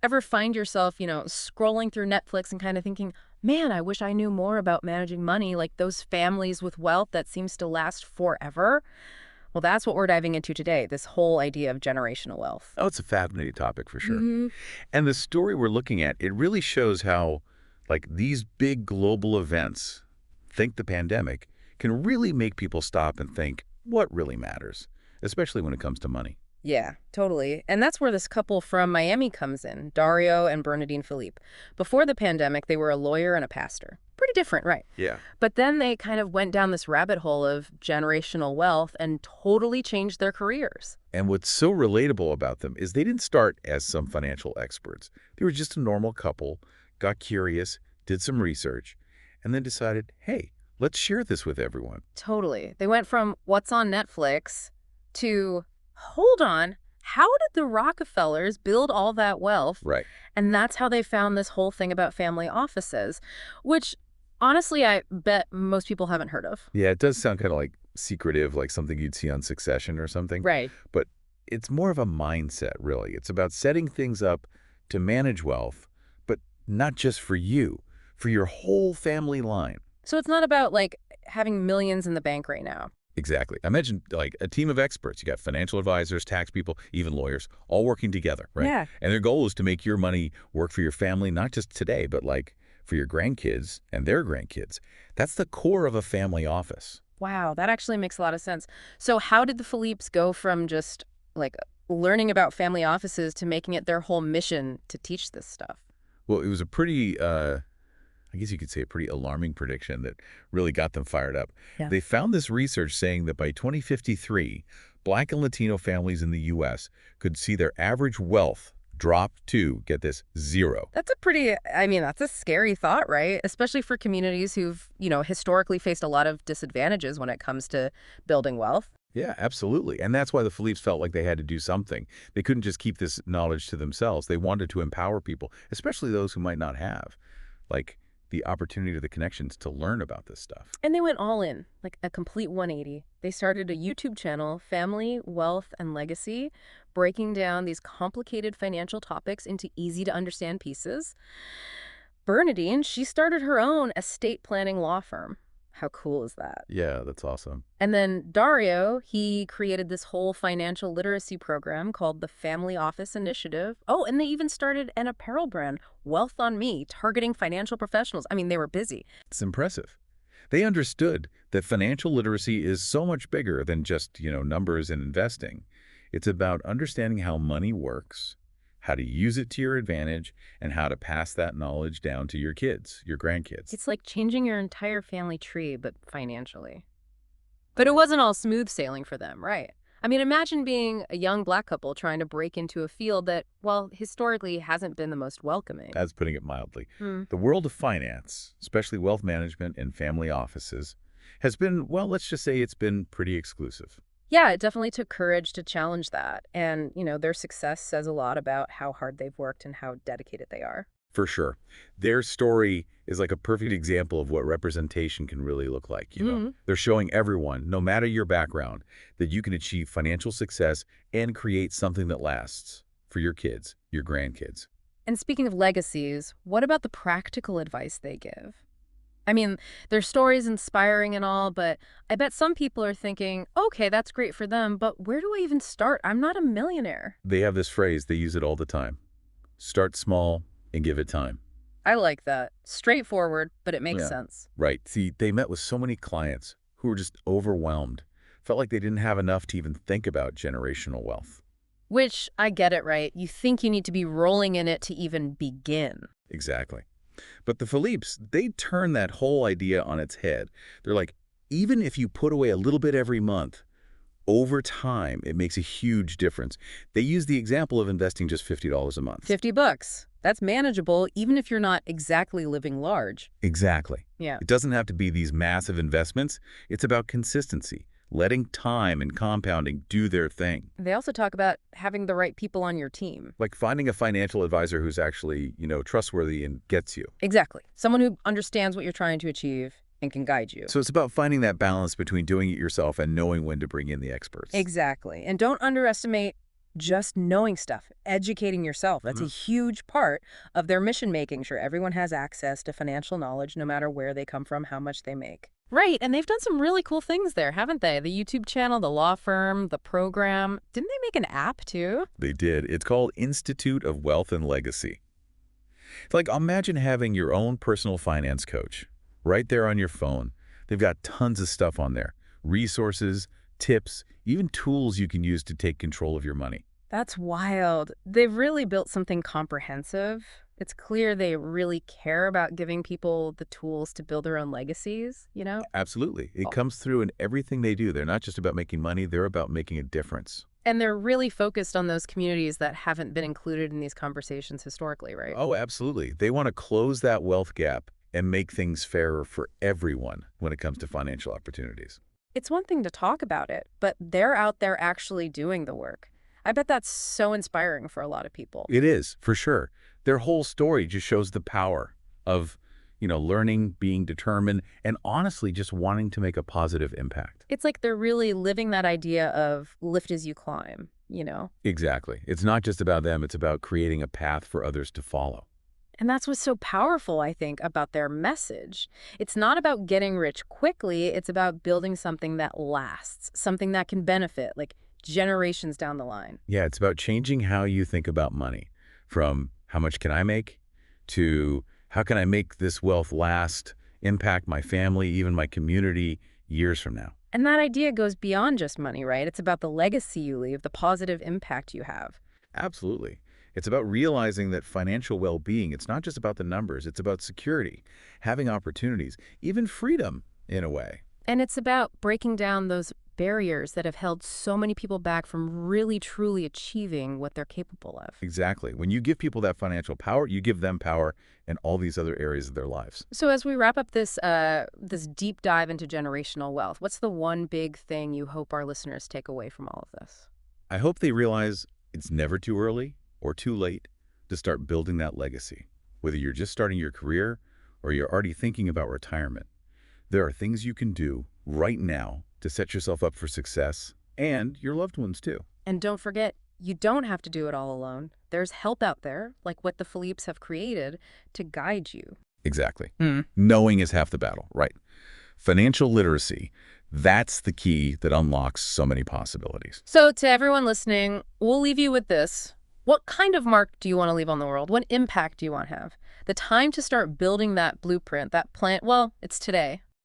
Ever find yourself, scrolling through Netflix and kind of thinking, man, I wish I knew more about managing money, like those families with wealth that seems to last forever? Well, that's what we're diving into today, this whole idea of generational wealth. Oh, it's a fascinating topic for sure. Hmm. And the story we're looking at, it really shows how, like, these big global events, think the pandemic, can really make people stop and think what really matters, especially when it comes to money. Yeah, totally. And that's where this couple from Miami comes in, Dario and Bernadine Philippe. Before the pandemic, they were a lawyer and a pastor. Pretty different, right? Yeah. But then they kind of went down this rabbit hole of generational wealth and totally changed their careers. And what's so relatable about them is they didn't start as some financial experts. They were just a normal couple, got curious, did some research, and then decided, hey, let's share this with everyone. Totally. They went from what's on Netflix to, hold on, how did the Rockefellers build all that wealth? Right. And that's how they found this whole thing about family offices, which honestly, I bet most people haven't heard of. Yeah, it does sound kind of like secretive, like something you'd see on Succession or something. Right. But it's more of a mindset, really. It's about setting things up to manage wealth, but not just for you, for your whole family line. So it's not about like having millions in the bank right now. Exactly. I mentioned like a team of experts. You got financial advisors, tax people, even lawyers, all working together, right? Yeah. And their goal is to make your money work for your family, not just today, but like for your grandkids and their grandkids. That's the core of a family office. Wow, that actually makes a lot of sense. So how did the Philippe's go from just like learning about family offices to making it their whole mission to teach this stuff? Well, it was a pretty, I guess you could say a pretty alarming prediction that really got them fired up. Yeah. They found this research saying that by 2053, Black and Latino families in the U.S. could see their average wealth drop to, get this, zero. That's a pretty, I mean, that's a scary thought, right? Especially for communities who've, historically faced a lot of disadvantages when it comes to building wealth. Yeah, absolutely. And that's why the Phillips felt like they had to do something. They couldn't just keep this knowledge to themselves. They wanted to empower people, especially those who might not have, like, the opportunity or the connections to learn about this stuff. And they went all in, like a complete 180. They started a YouTube channel, Family, Wealth, and Legacy, breaking down these complicated financial topics into easy-to-understand pieces. Bernadine, she started her own estate planning law firm. How cool is that? Yeah, that's awesome. And then Dario, he created this whole financial literacy program called the Family Office Initiative. Oh, and they even started an apparel brand, Wealth on Me, targeting financial professionals. I mean, they were busy. It's impressive. They understood that financial literacy is so much bigger than just, numbers and investing. It's about understanding how money works, how to use it to your advantage, and how to pass that knowledge down to your kids, your grandkids. It's like changing your entire family tree, but financially. But it wasn't all smooth sailing for them, right? I mean, imagine being a young Black couple trying to break into a field that, well, historically hasn't been the most welcoming. That's putting it mildly. Hmm. The world of finance, especially wealth management and family offices, has been, well, let's just say it's been pretty exclusive. Yeah, it definitely took courage to challenge that. And, their success says a lot about how hard they've worked and how dedicated they are. For sure. Their story is like a perfect example of what representation can really look like, They're showing everyone, no matter your background, that you can achieve financial success and create something that lasts for your kids, your grandkids. And speaking of legacies, what about the practical advice they give? I mean, their story's inspiring and all, but I bet some people are thinking, okay, that's great for them, but where do I even start? I'm not a millionaire. They have this phrase, they use it all the time. Start small and give it time. I like that. Straightforward, but it makes sense. Right. See, they met with so many clients who were just overwhelmed, felt like they didn't have enough to even think about generational wealth. Which, I get it, right? You think you need to be rolling in it to even begin. Exactly. But the Philippe's, they turn that whole idea on its head. They're like, even if you put away a little bit every month, over time, it makes a huge difference. They use the example of investing just $50 a month. $50. That's manageable, even if you're not exactly living large. Exactly. Yeah. It doesn't have to be these massive investments. It's about consistency, letting time and compounding do their thing. They also talk about having the right people on your team. Like finding a financial advisor who's actually, trustworthy and gets you. Exactly. Someone who understands what you're trying to achieve and can guide you. So it's about finding that balance between doing it yourself and knowing when to bring in the experts. Exactly. And don't underestimate just knowing stuff, educating yourself. That's a huge part of their mission, making sure everyone has access to financial knowledge no matter where they come from, how much they make. Right, and they've done some really cool things there, haven't they? The YouTube channel, the law firm, the program. Didn't they make an app, too? They did. It's called Institute of Wealth and Legacy. It's like, imagine having your own personal finance coach right there on your phone. They've got tons of stuff on there, resources, tips, even tools you can use to take control of your money. That's wild. They've really built something comprehensive. It's clear they really care about giving people the tools to build their own legacies? Absolutely. It Oh. comes through in everything they do. They're not just about making money, they're about making a difference. And they're really focused on those communities that haven't been included in these conversations historically, right? Oh, absolutely. They want to close that wealth gap and make things fairer for everyone when it comes to financial opportunities. It's one thing to talk about it, but they're out there actually doing the work. I bet that's so inspiring for a lot of people. It is, for sure. Their whole story just shows the power of, learning, being determined, and honestly just wanting to make a positive impact. It's like they're really living that idea of lift as you climb? Exactly. It's not just about them, it's about creating a path for others to follow. And that's what's so powerful, I think, about their message. It's not about getting rich quickly. It's about building something that lasts, something that can benefit, like generations down the line. Yeah, it's about changing how you think about money, from how much can I make to how can I make this wealth last, impact my family, even my community years from now. And that idea goes beyond just money, right? It's about the legacy you leave, the positive impact you have. Absolutely. It's about realizing that financial well-being, it's not just about the numbers, it's about security, having opportunities, even freedom in a way. And it's about breaking down those barriers that have held so many people back from really, truly achieving what they're capable of. Exactly. When you give people that financial power, you give them power in all these other areas of their lives. So as we wrap up this deep dive into generational wealth, what's the one big thing you hope our listeners take away from all of this? I hope they realize it's never too early or too late to start building that legacy. Whether you're just starting your career or you're already thinking about retirement, there are things you can do right now to set yourself up for success and your loved ones too. And don't forget, you don't have to do it all alone. There's help out there, like what the Philippes have created, to guide you. Exactly. Knowing is half the battle, right? Financial literacy, that's the key that unlocks so many possibilities. So to everyone listening, we'll leave you with this. What kind of mark do you want to leave on the world? What impact do you want to have? The time to start building that blueprint, that plan, well, it's today.